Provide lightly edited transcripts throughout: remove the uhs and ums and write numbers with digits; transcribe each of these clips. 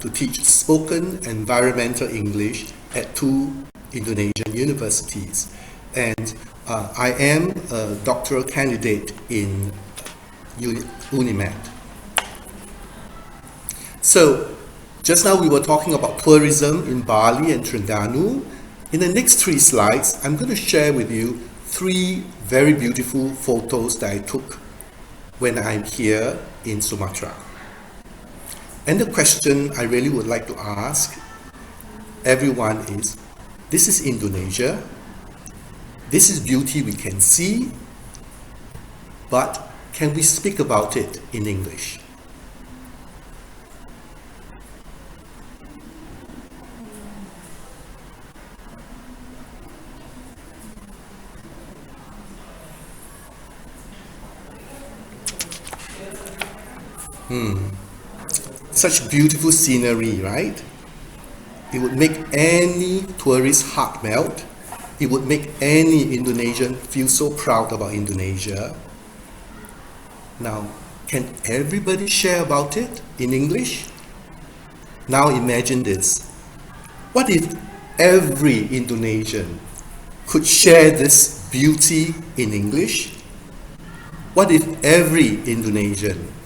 to teach spoken environmental English at 2 Indonesian universities. And I am a doctoral candidate in UNIMED. So, just now we were talking about tourism in Bali and Terengganu. In the next 3 slides, I'm going to share with you 3 very beautiful photos that I took when I'm here in Sumatra. And the question I really would like to ask everyone is, this is Indonesia, this is beauty we can see, but can we speak about it in English? Such beautiful scenery, right? It would make any tourist heart melt. It would make any Indonesian feel so proud about Indonesia. Now, can everybody share about it in English? Now imagine this. What if every Indonesian could share this beauty in English? What if every Indonesian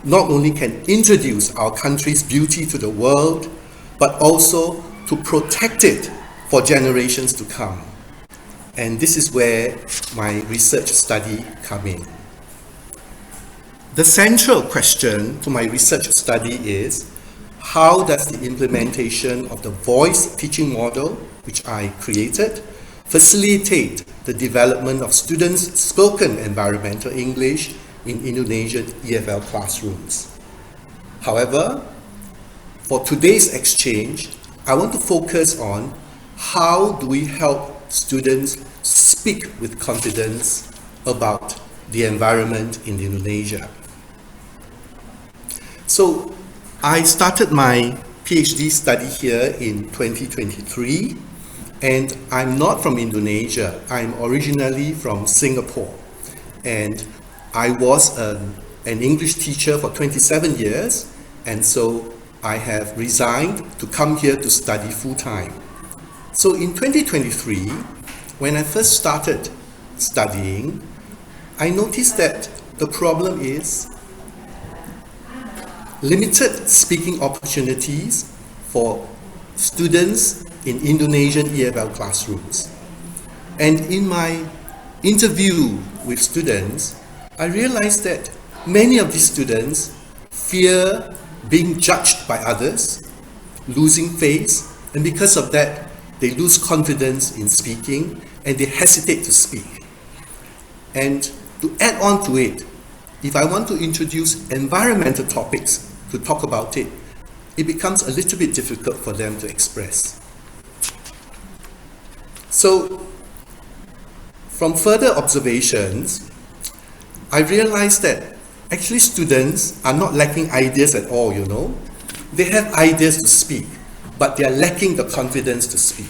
not only can introduce our country's beauty to the world, but also to protect it for generations to come? And this is where my research study comes in. The central question to my research study is, how does the implementation of the voice teaching model, which I created, facilitate the development of students' spoken environmental English in Indonesian TEFL classrooms? However, for today's exchange, I want to focus on how do we help students speak with confidence about the environment in Indonesia. So, I started my PhD study here in 2023, and I'm not from Indonesia. I'm originally from Singapore, and I was an English teacher for 27 years, and so I have resigned to come here to study full-time. So in 2023, when I first started studying, I noticed that the problem is limited speaking opportunities for students in Indonesian TEFL classrooms. And in my interview with students, I realized that many of these students fear being judged by others, losing face, and because of that, they lose confidence in speaking and they hesitate to speak. And to add on to it, if I want to introduce environmental topics to talk about it, it becomes a little bit difficult for them to express. So, from further observations, I realized that actually students are not lacking ideas at all, you know. They have ideas to speak, but they are lacking the confidence to speak.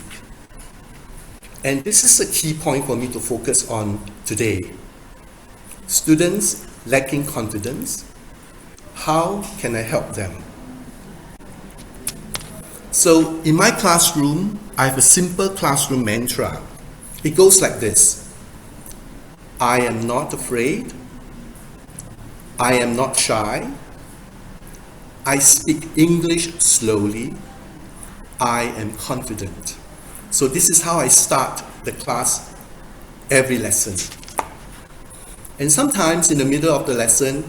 And this is a key point for me to focus on today. Students lacking confidence, how can I help them? So in my classroom, I have a simple classroom mantra. It goes like this: I am not afraid, I am not shy, I speak English slowly, I am confident. So this is how I start the class every lesson. And sometimes in the middle of the lesson,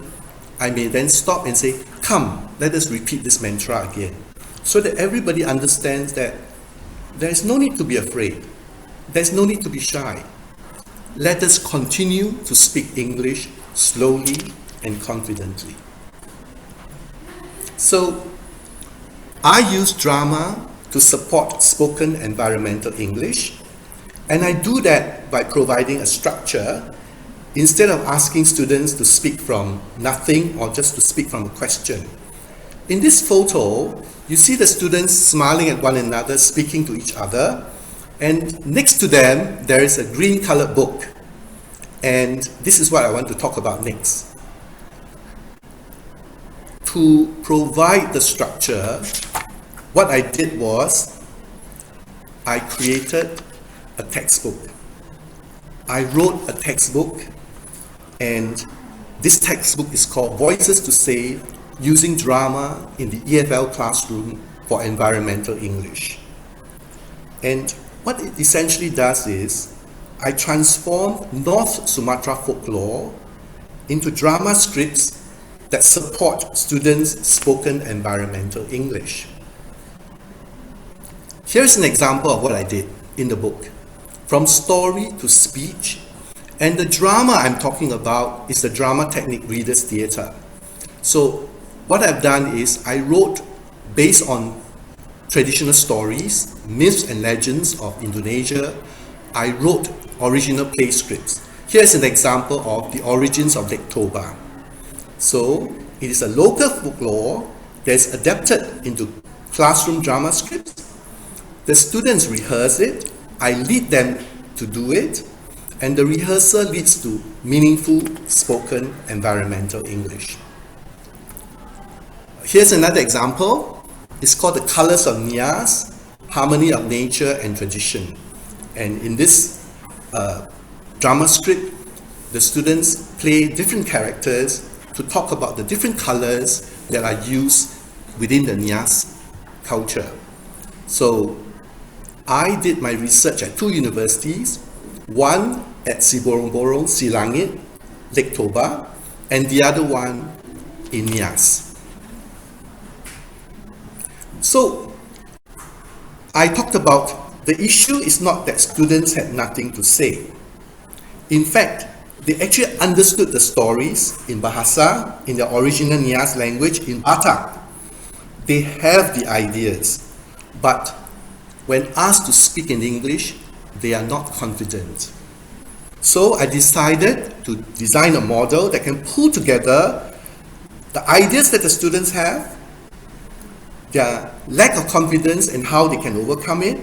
I may then stop and say, come, let us repeat this mantra again, so that everybody understands that there is no need to be afraid, there's no need to be shy. Let us continue to speak English slowly and confidently. So, I use drama to support spoken environmental English, and I do that by providing a structure instead of asking students to speak from nothing or just to speak from a question. In this photo, you see the students smiling at one another, speaking to each other, and next to them, there is a green colored book. And this is what I want to talk about next. To provide the structure, what I did was I created a textbook. I wrote a textbook, and this textbook is called Voices to Say, Using Drama in the EFL Classroom for Environmental English. And what it essentially does is, I transformed North Sumatra folklore into drama scripts that support students' spoken environmental English. Here's an example of what I did in the book. From story to speech, and the drama I'm talking about is the drama technique Reader's Theatre. So what I've done is I wrote based on traditional stories, myths and legends of Indonesia. I wrote original play scripts. Here's an example of the origins of Lake Toba. So it is a local folklore that's adapted into classroom drama scripts. The students rehearse it, I lead them to do it, and the rehearsal leads to meaningful spoken environmental English. Here's another example. It's called The Colors of Nias, Harmony of Nature and Tradition. And in this drama script, the students play different characters to talk about the different colors that are used within the Nias culture. So I did my research at 2 universities, one at Siborong-Borong, Silangit, Lake Toba, and the other one in Nias. So I talked about the issue is not that students had nothing to say. In fact, they actually understood the stories in Bahasa, in the original Nias language, in Batak. They have the ideas, but when asked to speak in English, they are not confident. So I decided to design a model that can pull together the ideas that the students have, their lack of confidence and how they can overcome it,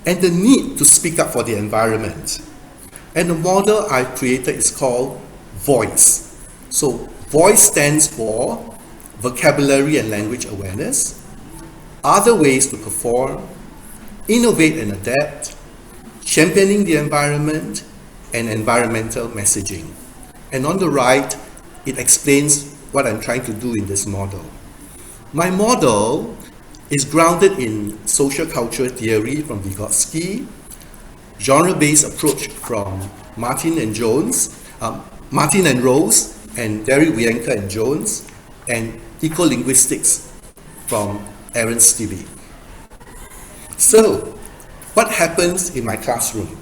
and the need to speak up for the environment. And the model I created is called VOICE. So VOICE stands for Vocabulary and Language Awareness, Other Ways to Perform, Innovate and Adapt, Championing the Environment, and Environmental Messaging. And on the right, it explains what I'm trying to do in this model. My model is grounded in social cultural theory from Vygotsky, genre-based approach from Martin and Rose, and Derek Wienker and Jones, and eco-linguistics from Aaron Stibbe. So, what happens in my classroom?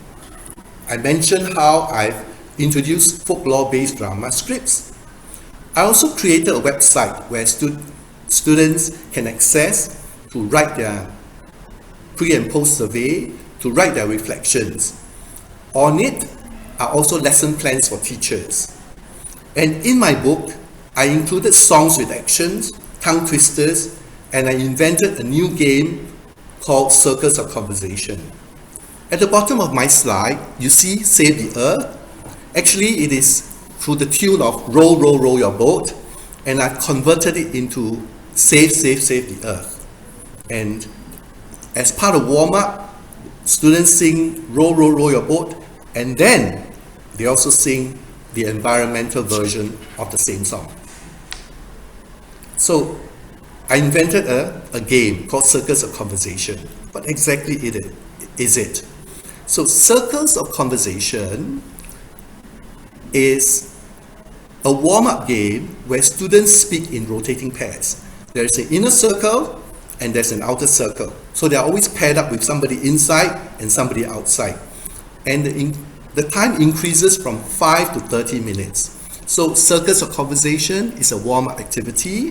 I mentioned how I've introduced folklore-based drama scripts. I also created a website where students can access to write their pre and post survey, to write their reflections. On it are also lesson plans for teachers. And in my book, I included songs with actions, tongue twisters, and I invented a new game called Circles of Conversation. At the bottom of my slide, you see Save the Earth. Actually, it is through the tune of Row, Row, Row Your Boat, and I've converted it into Save, Save, Save the Earth. And as part of warm-up, students sing Row, Row, Row Your Boat, and then they also sing the environmental version of the same song. So I invented a game called Circles of Conversation. What exactly is it? So Circles of Conversation is a warm-up game where students speak in rotating pairs. There is an inner circle and there's an outer circle. So they're always paired up with somebody inside and somebody outside. And the time increases from 5 to 30 minutes. So Circles of Conversation is a warm-up activity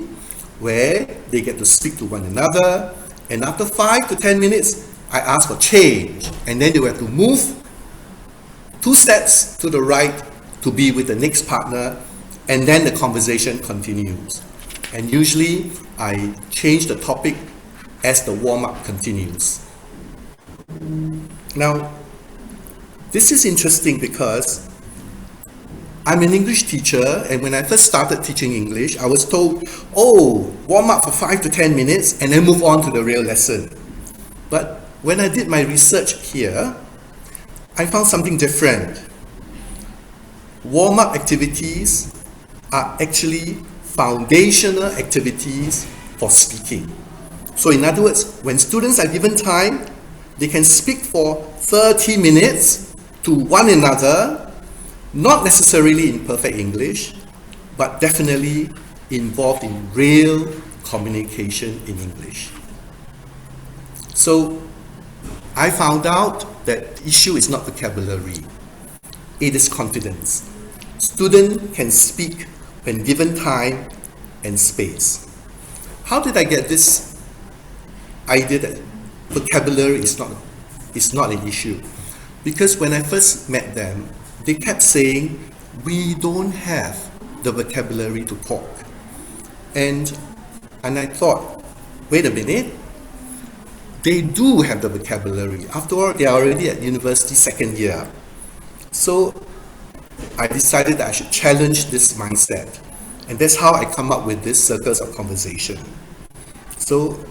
where they get to speak to one another, and after 5 to 10 minutes, I ask for change, and then they will have to move 2 steps to the right to be with the next partner, and then the conversation continues. And usually, I change the topic as the warm-up continues. Now, this is interesting because I'm an English teacher, and when I first started teaching English, I was told, oh, warm up for 5 to 10 minutes and then move on to the real lesson. But when I did my research here, I found something different. Warm-up activities are actually foundational activities for speaking. So in other words, when students are given time, they can speak for 30 minutes to one another, not necessarily in perfect English, but definitely involved in real communication in English. So I found out that the issue is not vocabulary, it is confidence. Students can speak when given time and space. How did I get this idea that vocabulary is not an issue? Because when I first met them, they kept saying, we don't have the vocabulary to talk. And I thought, wait a minute, they do have the vocabulary. After all, they are already at university second year. So I decided that I should challenge this mindset. And that's how I come up with this circles of conversation. So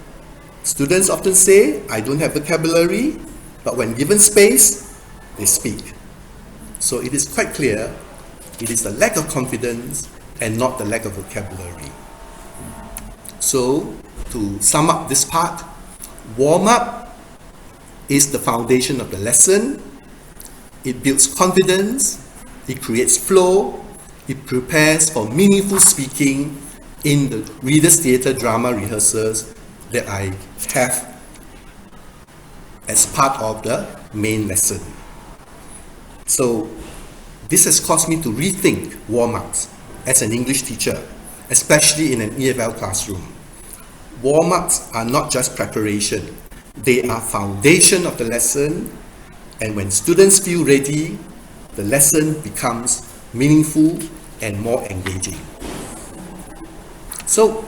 students often say, I don't have vocabulary, but when given space, they speak. So it is quite clear, it is the lack of confidence and not the lack of vocabulary. So to sum up this part, warm-up is the foundation of the lesson. It builds confidence, it creates flow, it prepares for meaningful speaking in the Reader's Theatre drama rehearsals that I have as part of the main lesson. So this has caused me to rethink warm-ups as an English teacher, especially in an EFL classroom. Warm-ups are not just preparation, they are foundation of the lesson, and when students feel ready, the lesson becomes meaningful and more engaging. So,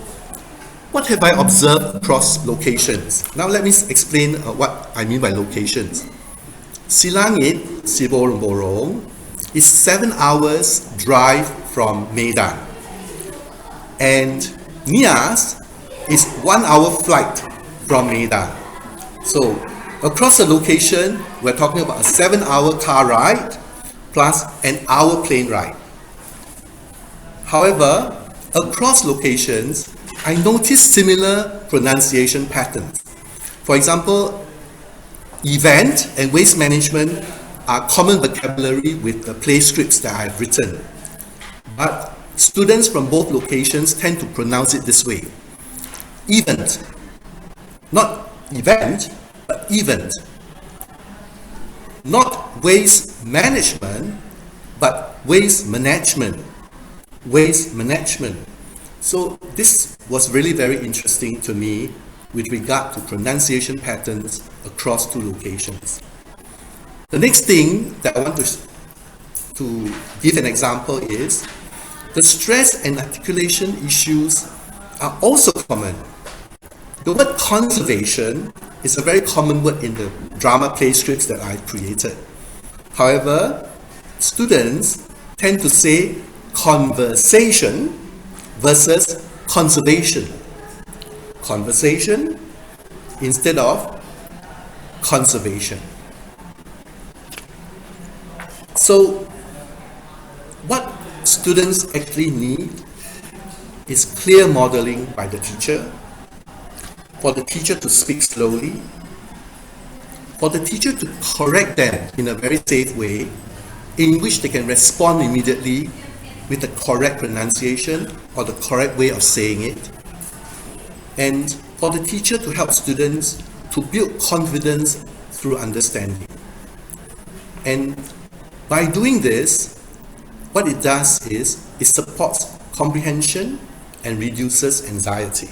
what have I observed across locations? Now let me explain what I mean by locations. Silangit, Siborong, is 7 hours drive from Medan. And Nias is 1 hour flight from Medan. So across the location, we're talking about a 7-hour car ride plus an hour plane ride. However, across locations, I noticed similar pronunciation patterns. For example, event and waste management are common vocabulary with the play scripts that I've written. But students from both locations tend to pronounce it this way. Event. Not event, but event. Not waste management, but waste management. Waste management. So this was really very interesting to me with regard to pronunciation patterns across two locations. The next thing that I want to give an example is the stress and articulation issues are also common. The word conservation is a very common word in the drama play scripts that I've created. However, students tend to say conversation versus conservation. Conversation instead of conservation. So, what students actually need is clear modeling by the teacher, for the teacher to speak slowly, for the teacher to correct them in a very safe way, in which they can respond immediately with the correct pronunciation or the correct way of saying it, and for the teacher to help students to build confidence through understanding. And by doing this, what it does is it supports comprehension and reduces anxiety.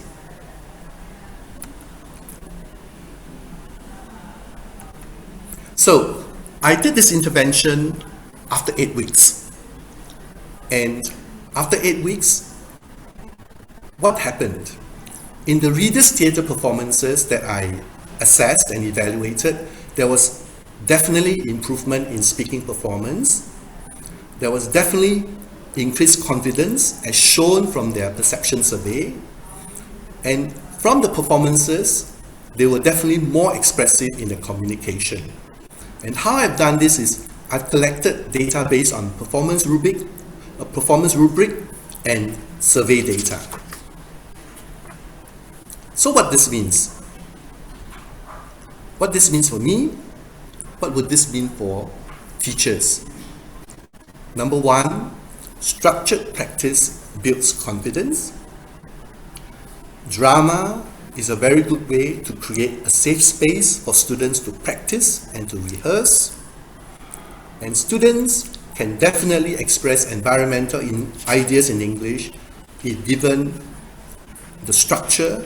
So, I did this intervention after 8 weeks. And after 8 weeks, what happened? In the Reader's Theatre performances that I assessed and evaluated, there was definitely improvement in speaking performance. There was definitely increased confidence as shown from their perception survey, and from the performances, they were definitely more expressive in their communication. And how I've done this is I've collected data based on performance rubric and survey data. So what this means? What this means for me? What would this mean for teachers? Number one, structured practice builds confidence. Drama is a very good way to create a safe space for students to practice and to rehearse. And students can definitely express environmental ideas in English if given the structure,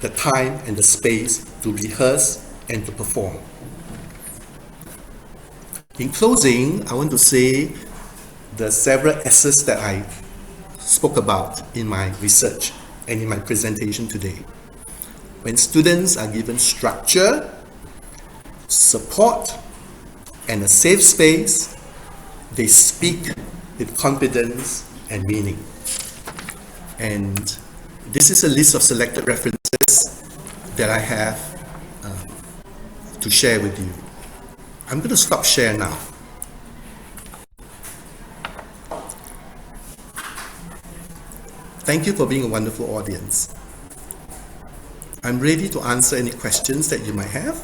the time, and the space to rehearse and to perform. In closing, I want to say the several S's that I spoke about in my research and in my presentation today. When students are given structure, support, and a safe space, they speak with confidence and meaning. And this is a list of selected references that I have to share with you. I'm going to stop share now. Thank you for being a wonderful audience. I'm ready to answer any questions that you might have.